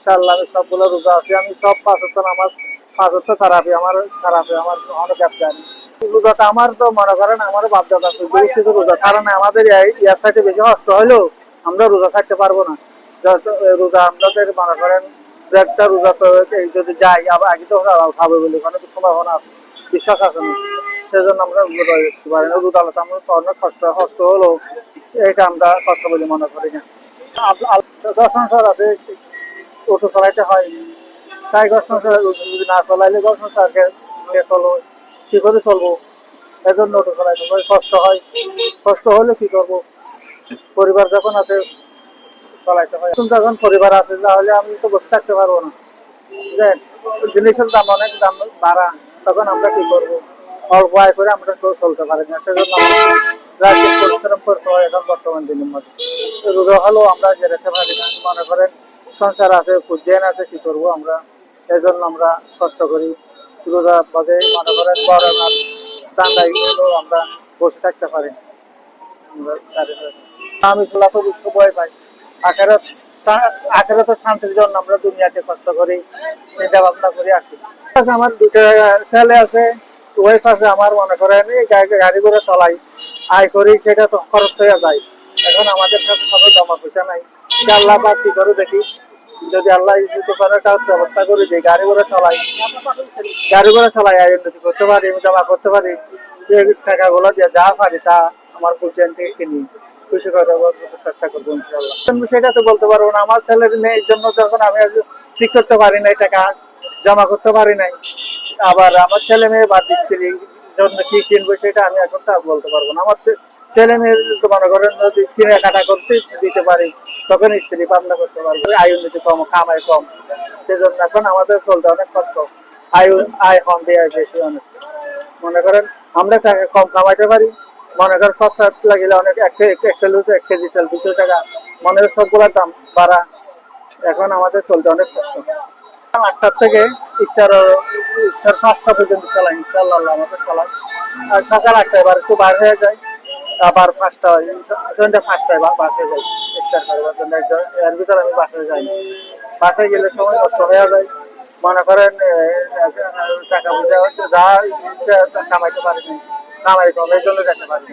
ইনশাআল্লাহ আমি সবগুলো রোজা আছি। আমি সব 5 ওয়াক্ত নামাজ 5 ওয়াক্ত আমার অনেক ব্যবসা আমি রোজাটা আমার তো মনে করেন আমারও বাধ্যতা আছে শুধু রোজা ছাড়া না আমাদের ইয়ার সাথে বেশি কষ্ট হলেও আমরা রোজা থাকতে পারবো না। রোজা আমাদের মনে করেন একটা রোজা তো যদি যাই আবার আগে তো খাবে বলে ওখানে তো সম্ভাবনা আছে, বিশ্বাস আছে না, সেজন্য আমরা রোজা দেখতে পারি না। রোজা আমরা তো অনেক কষ্ট হলো এটা আমরা কষ্ট বলে মনে করি না। সংসার আছে, অটো চালাইতে হয়, তাই ঘর সংসার যদি না চালাইলে ঘর সংসারকে চলো কি করে চলবো, এজন্য অটো চালাইতে হয়, কষ্ট হয়। কষ্ট হলে কি করবো, পরিবার যখন আছে চালাইতে হয়। এখন যখন পরিবার আছে তাহলে আমি তো বসে থাকতে পারবো না, জিনিসের দাম অনেক দাম বাড়া, তখন আমরা কি করবো, অল্প আয় করে আমরা কেউ চলতে পারি না। সেজন্য রাজ্যের পরিশ্রম করতে হয় এখন বর্তমান দিনের মধ্যে। রোজা হলেও আমরা যেতে পারি না, মনে করেন সংসার আছে, জেন আছে, কি করবো আমরা, এই জন্য আমরা কষ্ট করি। রোজা বাদে মনে করেন গরম আর ঠান্ডায় হলেও আমরা বসে থাকতে পারি না। আমি চলা তো বিশ্ব ভয় পাই, আখেরাতের শান্তির জন্য আমরা দুনিয়াতে কষ্ট করি, চিন্তা ভাবনা করি আর কি। আমার দুটো ছেলে আছে, ওয়াইফ আছে, আমার মনে করেন গাড়ি ঘোড়া চলাই, আয় করি, সেটা তো খরচ হয়ে যায়। এখন আমাদের কাছে কোনো জমা পয়সা নাই, আল্লাহ বা কি করে দেখি, যদি আল্লাহ একটা ব্যবস্থা করে দিই, গাড়ি ঘোড়া চালাই আয় উন্নতি করতে পারি, জমা করতে পারি, টাকাগুলো দিয়ে যা পারি তা আমার পর্যন্ত থেকে কিনি, খুশি করে চেষ্টা করবো ইনশাল্লাহ। সেটা তো বলতে পারবো না, আমার ছেলের মেয়ের জন্য যখন আমি ঠিক করতে পারি নাই, টাকা জমা করতে পারি নাই, আবার আমার ছেলে মেয়ে বা স্ত্রীর জন্য কি কিনবো সেটা আমি এখন তা বলতে পারবো না। আমার ছেলে মেয়ের মনে করেন যদি কিনে কাটা করতে দিতে পারি, তখন স্ত্রী পাবনা করতে পারবো। আয় উন্নতি কম, কামাই কম, সেজন্য এখন আমাদের চলতে অনেক কষ্ট। আয় কম দেওয়া বেশি অনেক, মনে করেন আমরা টাকা কম কামাইতে পারি, মনে করেন খরচা লাগিলে অনেক এক কেজি তেল 200 টাকা, মনে করেন সবগুলোর দাম বাড়া, এখন আমাদের চলতে অনেক কষ্ট। 8টার থেকে ইচ্ছার 5টা পর্যন্ত চালাই ইনশাল্লাহ, আমাদের চালাই। আর সকাল 8টায় এবার একটু বার হয়ে যায়, আবার 5টা সন্ধ্যা 5টায় বাসে যাই ইচ্ছার করবার জন্য। এর ভিতরে আমি বাসায় যাই, বাসায় গেলে সময় নষ্ট হয়ে যায়, মনে করেন টাকা পয়সা যা কামাইতে পারিনি, কামাই কম, এই জন্য যেতে পারি।